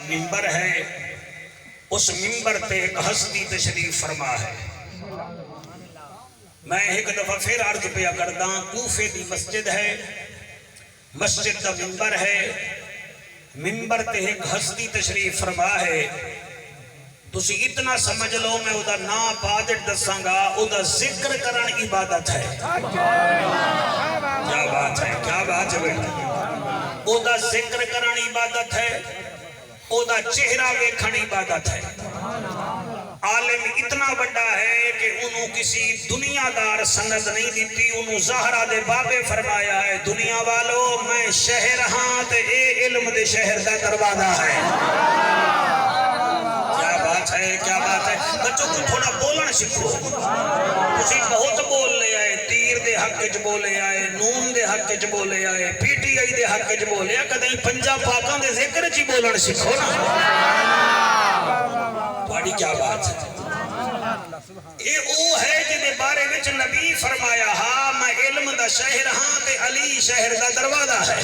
منبر ہے، اس منبر تے ایک ہستی تشریف فرما ہے۔ میں ایک دفعہ پھر عرض پہ کردہ، کوفے دی مسجد ہے، مسجد دا منبر ہے، منبر تے ایک ہستی تشریف فرما ہے۔ تسی اتنا سمجھ لو میں او دا نا پادٹ دساں گا، او دا ذکر کرن عبادت ہے۔ کیا بات ہے، کیا بات ہے بیٹا، او دا ذکر کرن عبادت ہے، او دا چہرہ ویکھن عبادت ہے۔ عالم اتنا بڑا ہے کہ انہوں کسی دنیا دار سند نہیں دیتی، انہوں زہرہ دے بابے فرمایا ہے، دنیا والو میں شہر ہاں تے اے علم دے شہر دا دروازہ ہے۔ کیا بات ہے، کیا بات ہے۔ بچوں کو تھوڑا بولن سکھو، تسی بہت بول لے آئے، تیر دے حق وچ بولے آئے، نون دے حق وچ بولے آئے، پی ٹی آئی دے حق وچ بولے آئے، کدیں پنجا پاکاں دے ذکر چی بولن سکھو نا۔ بڑی کیا بات ہے۔ اے او ہے جنہیں بارے وچ نبی فرمایا ہاں میں علم دا شہر ہاں تے علی شہر دا دروازہ ہے۔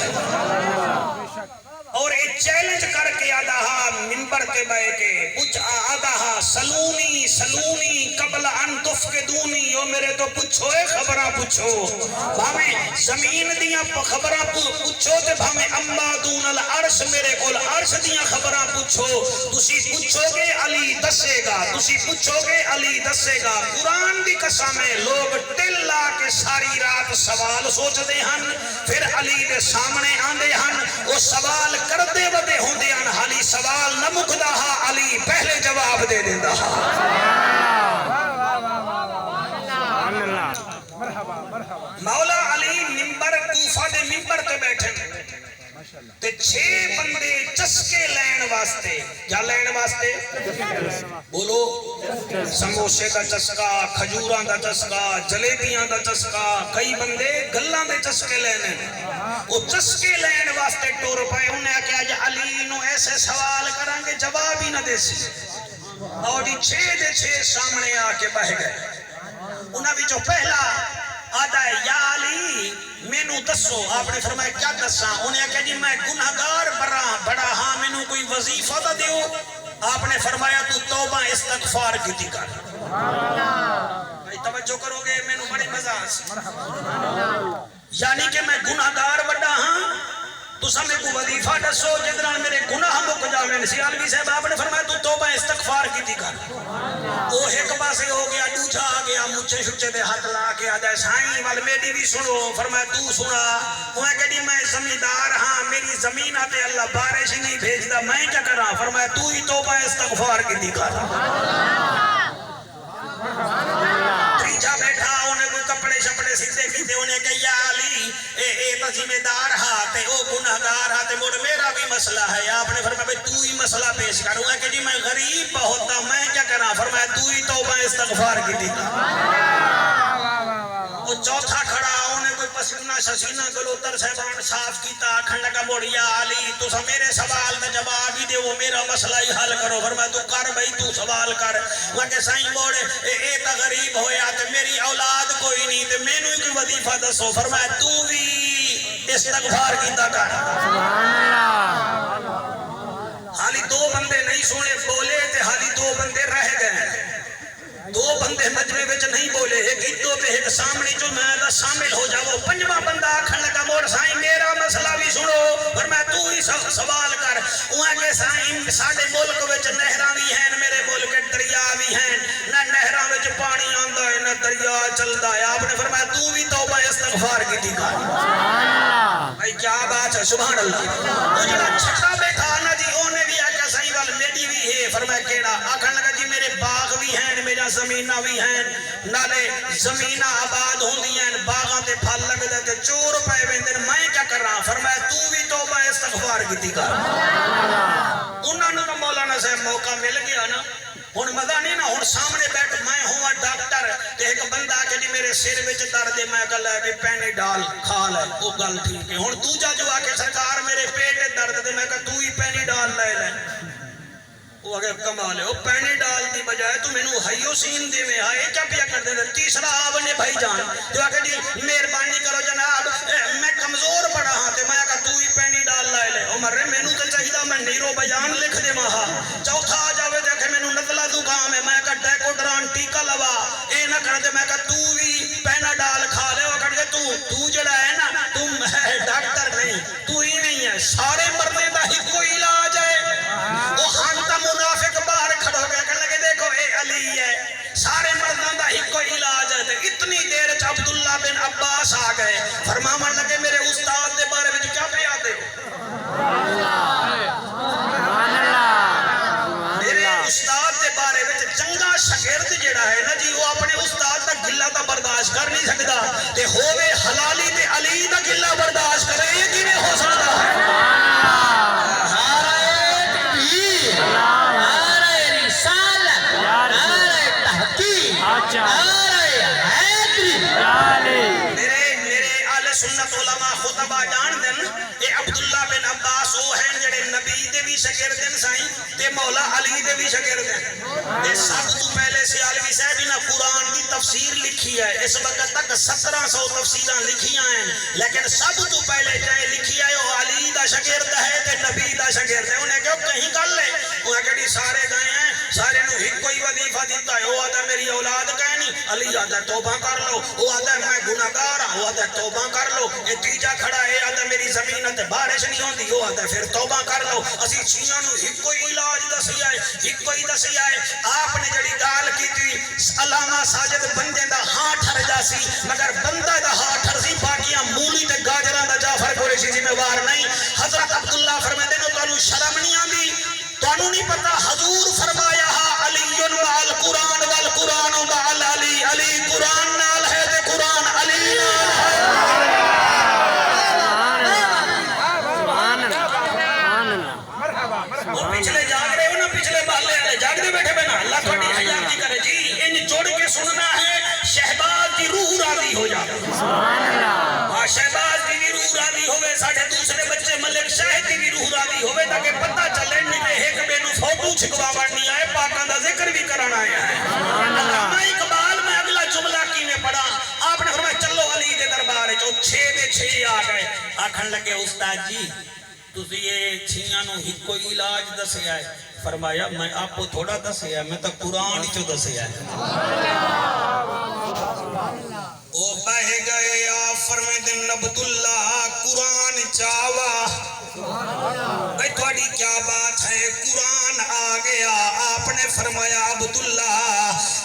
اور اے چیلنج کر کے آدھا ہاں منبر کے بائے کے پوچھ آدھا ہاں سلونی سلونی قبل ان تفقدونی، او میرے تو پوچھو اے خبرہ پوچھو، بھامیں زمین دیاں خبرہ پوچھو تے بھامیں اما دون العرش میرے کول عرش دیاں خبرہ پوچھو، تسی پوچھو گے علی دسے گا، تسی پوچھو گے علی دسے گا۔ قرآن دی قسم ہے لوگ ٹل لا کے ساری رات سوال سوچ دے ہن، پھر علی دے سامنے آندے ہن، وہ سوال کردے ودے ہوندے ہن، حالی سوال نہ مکدا ہا، علی پہلے جواب دے دیندہ ہا۔ مولا علی منبر کوفہ دے منبر تے بیٹھے تے 6 بندے چسکے لین واسطے، کیا لین واسطے؟ بولو، سموسے دا چسکا، کھجوراں دا چسکا، جلیبیاں دا چسکا، کئی بندے گلاں دے چسکے لینے، وہ چسکے لین واسطے ٹور پائے، انہیں کہا جا علی نو ایسے سوال کریں گے جواب ہی نہ دے سی، اور 6 دے 6 سامنے آ کے بہ گئے۔ انہاں بھی جو پہلا آدھا ہے یا علی مینو دسو، آپ نے فرمایا کیا دساں؟ انہیں کہا جی میں گناہگار بڑا ہاں مینو کوئی وظیفہ دا دیو، آپ نے فرمایا تو توبہ استغفار کی کر۔ توجہ کرو گے مینو بڑی مزہ سی، یعنی کہ میں گناہگار بڑا ہاں، تو سمیں کو وظیفہ دسو جدران میرے گناہ مک جاویں۔ سیالوی صاحب آپ نے فرمایا تو توبہ استغفار کی کر۔ وہ ایک پاسے ہو گیا، دوجا آ گیا، مچھے شچے دے ہاتھ لا کے آدھا سائیں وال میری بھی سنو، فرمایا تو سنا، وہ کہہ دی میں زمیندار ہاں، میری زمین آتے اللہ بارش ہی نہیں بھیج دا، میں کیا کراں؟ فرمایا تو ہی توبہ استغفار کی کر۔ تریجا بیٹھا انہیں کوئی کپڑے شپڑے سیدھے کیتے، انہیں کہ یا علی اے تا ذمہ دار ہاں تے او گناہگار ہاں تے مڑ میرا بھی مسئلہ ہے۔ آپ نے فرمایا بھئی تو ہی مسئلہ پیش کر۔ انہیں کہ جی میں غریب بہت ہوں، میں کیا کراں؟ فرمایا تو ہی توبہ استغفار کی دی۔ وہ چوتھا کھڑا انہیں کوئی پسینہ شسینہ گلوتر صاحبان صاف کیتا، آکھن لگا موڑ یا علی تو میرے سوال میں جواب ہی دے، وہ میرا مسئلہ ہی حل کرو۔ فرمایا تو کر بھئی تو سوال کر۔ وہ کہ سائیں موڑ اے تا غریب ہویا تے میری اولاد کوئی نہیں تے میں نوی کوئی وظیفہ دسو۔ فرمایا تو بھی استغفار کیتا کر۔ حالی 2 بندے نہیں سونے بولے تے حالی 2 بندے رہ گئے، 2 بندے مجمع وچ نہیں بولے، ایک ادھو تے ایک سامنے جو میں دا شامل ہو جاؤ۔ 5واں بندہ آکھن لگا موڑ سائیں میرا مسئلہ بھی سنو، فرمایا تو ہی سوال کر۔ وہاں کہ سائیں ساڑے ملک وچ نہراں بھی ہیں، میرے ملک دریا بھی ہیں، نہ نہراں وچ پانی آندا ہے نہ دریا چلدا ہے۔ آپ نے فرمایا تو بھی توبہ استغفار کی کر۔ بھائی کیا بات ہے، سبحان اللہ۔ وہ جڑا چھٹا بیٹھا نا جی اونے بھی آکھیا سائیں وال میری بھی ہے، فرمایا کیڑا؟ آکھن لگا جی میرے باغ بھی ہیں، میرا زمینہ بھی ہیں، نالے زمینہ آباد ہوندی ہیں، باغاں تے پھل لگدے تے چور پے ویندے، میں کیا کر رہا؟ فرمایا تو بھی توبہ استغفار کیتی کر۔ انہاں نوں مولانا صاحب موقع مل گیا نا، ہن مزہ نہیں نا، ہن سامنے بیٹھ میں ہوں ڈاکٹر تے ایک بندہ کہ جی میرے سر وچ درد ہے، میں کہا لے پینی ڈال کھا لے، وہ گل ٹھیک ہے۔ ہن دوجا جو آ کے سرکار میرے پیٹ درد دے، میں کہا تو ہی پینی ڈال لے لے، وہ اگر کمال ہے، وہ پینی ڈال دی بجائے تو میں نو ہائیو سین دے میں آئے کیا پیا کر دے۔ تیسرا آبنے بھائی جان جو آگے جی مہربانی کرو جناب میں کمزور پڑا ہاں تے میں کہا تو ہی پینی ڈال لائے لے، عمر رہے میں نو تو چاہیدہ میں نیرو بیان لکھ دے بن عباس آ گئے فرماون لگے میرے استاد دے بارے میں کیا پہ آتے ہو میرے استاد دے بارے میں چنگا شاگرد جڑا ہے نا جی وہ اپنے استاد دا گلہ تا برداشت کر نہیں سکتا تے ہووے حلالی تے علی دا گلہ برداشت کرے یہ کیویں ہو سکتا ہے سنت علماء خطبہ جان دن اے عبداللہ بن عباس وہ ہیں جڑے نبی دے بھی شاگرد ہیں سائیں تے مولا علی دے بھی شاگرد ہیں تے سب تو پہلے سیالوی صاحب نے قرآن دی تفسیر لکھی ہے اس وقت تک 1700 تفسیراں لکھیاں ہیں لیکن سب تو پہلے جائے لکھی ہے وہ علی دا شاگرد ہے تے نبی دا شاگرد ہے انہیں کہو کہیں گل ہے انہیں کہی سارے گئے ہیں سارے نو ہی کوئی وظیفہ دیتا ہے وہ آدھا میری اولاد کہنی علی آدھا توبہ کر لو وہ آدھا میں گناہگار ہوں وہ آدھا توبہ کر لو یہ تیجا کھڑا ہے آدھا میری زمین تے بارش نہیں ہوندی وہ آدھا پھر توبہ کر لو اسی چیزاں نو ہی کوئی علاج دسی آئے ہی کوئی دسی آئے آپ نے جڑی گال کی تھی علامہ ساجد بندے دا ہاں ٹھر جاسی مگر بندہ دا ہاں ٹھر سی باقیاں مولی تے گاجراں دا جعفر قریشی ذمہ وار نہیں حضرت عبداللہ فرماتے نے تانوں شرم نہیں آندی تانوں نہیں پتہ حضور فرمایا علی مع القرآن والقرآن مع علی علی قرآن نال ہے تے قرآن علی نال ہے وہ پچھلے جاگ رہے ہو نا پچھلے بالے والے جاگ دے بیٹھے بنا اللہ تھوڑی حیاتی کرے جی ان جوڑ کے سننا ہے شہباز دی روح راضی ہو جائے شہباز دی بھی روح راضی ہوئے ساڑھے دوسرے بچے ملک شاہد دی بھی روح راضی ہوئے تاکہ پتہ چلے نہیں تے ایک بے نو فوٹو چھکوا بڑھنی آئے پاکاں دا ذکر بھی کرانا آیا ہے علامہ اقبال میں اگلا جملہ کی میں پڑھا آپ نے فرمایا چلو علی دے دربار ہے جو 6 دے 6 آ گئے آکھن لگے استاد جی تسی یہ چھیاں نو ہی کوئی علاج دسے آئے فرمایا میں آپ کو تھوڑا دسے آئے میں تو قرآن چو دسے آئے او بہ گئے آپ فرمے دن عبداللہ قرآن چاوا بھئی تھوڑی کیا بات ہے قرآن آ گیا آپ نے فرمایا عبداللہ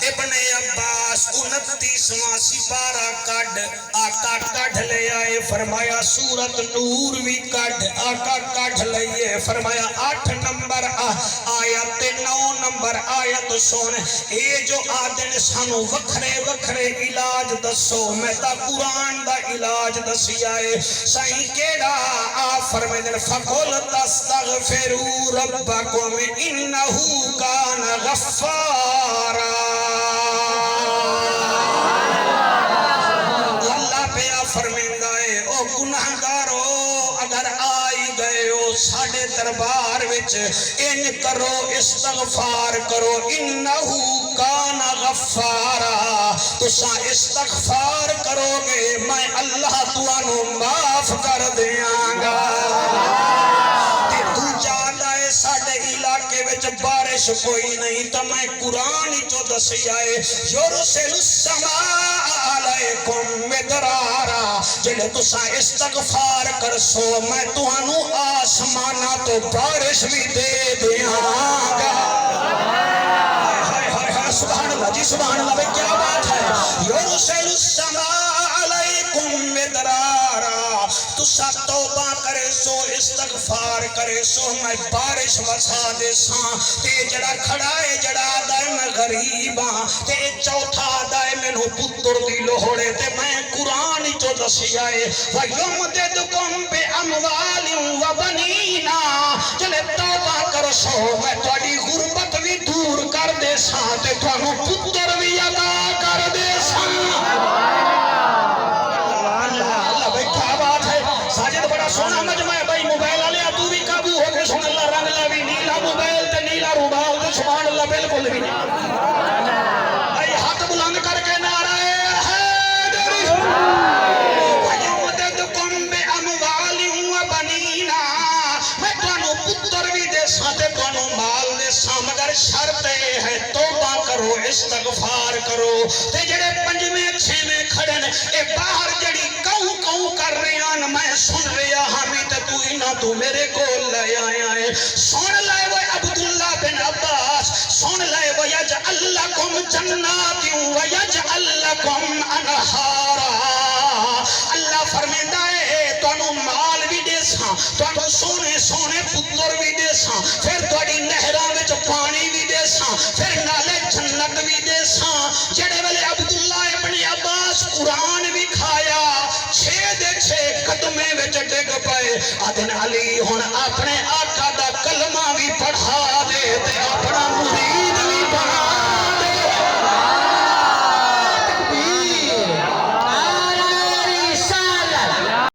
ابن عباس 29واں سپارہ کڈ آقا کڈ لے آئے فرمایا سورت نور بھی کڈ آقا کڈ لئیے فرمایا 8 نمبر آیت 9 نمبر آیت سن اے جو آدن سانو وکھرے وکھرے علاج دسو میں تا قرآن دا علاج دسی آئے سائیں کیڑا آپ فرمائے دن فَقُلْ تَسْتَغْفِرُوا رَبَّكُمْ إِنَّهُ كَانَ غَفَّارًا اللہ پہ آپ فرمیندہ ہے او گناہگارو اگر آئی گئے ہو ساڑھے دربار وچ ان کرو استغفار کرو انہو کان غفارا تسا استغفار کرو گے میں اللہ توانو معاف کر دیاں گا تے تو جاندہ ہے ساڑھے علاقے وچ بارش کوئی نہیں تو میں قرآن ہی جو دسی آئے یرسل السماء علیکم مدرارا جلے تسا استغفار کر سو میں توانو آسمانہ تو بارش بھی دے دیاں گا سبحان اللہ جی سبحان اللہ بھئی کیا بات ہے یرسل السماء علیکم مدرارا تسا توبہ کرے سو استغفار کرے سو میں بارش وسا دے ساں تے جڑا کھڑا ہے جڑا دائے میں غریباں تے چوتھا دائے میں نو پتر دی لوڑے تے میں قرآن جو دسی آئے وَيُمْدِدْكُمْ بِأَمْوَالٍ وَبَنِينَ جلے توبہ کرو سو میں تواڈی غربت بھی دور کر دے ساں تے تانوں پتر بھی عطا کر دے ساں ساجد بڑا سونا مجمع ہے بھائی موبائل والے تو بھی قابو ہو کے سن اللہ رنگ لا بھی نیلا موبائل تے نیلا روبال تے سبحان اللہ بالکل بھی نہیں بھائی ہاتھ بلند کر کے نعرہ حیدر وَيُمْدِدْكُمْ بِأَمْوَالٍ وَبَنِينَ میں تانوں پتر بھی دے ساں تے تانوں مال دے ساں مگر شرط ہے توبہ کرو استغفار کرو تے جڑے پنجویں چھویں کھڑے نے اے باہر جڑی کوں کر رہے ہیں میں سن رہا ہمیں تو انہاں تو میرے کو لے آیا ہے سن لائے وہ عبداللہ بن عباس سن لائے وَيَجْعَلْ لَكُمْ جَنَّاتٍ وَيَجْعَلْ لَكُمْ أَنْهَارًا آدن علی ہن اپنے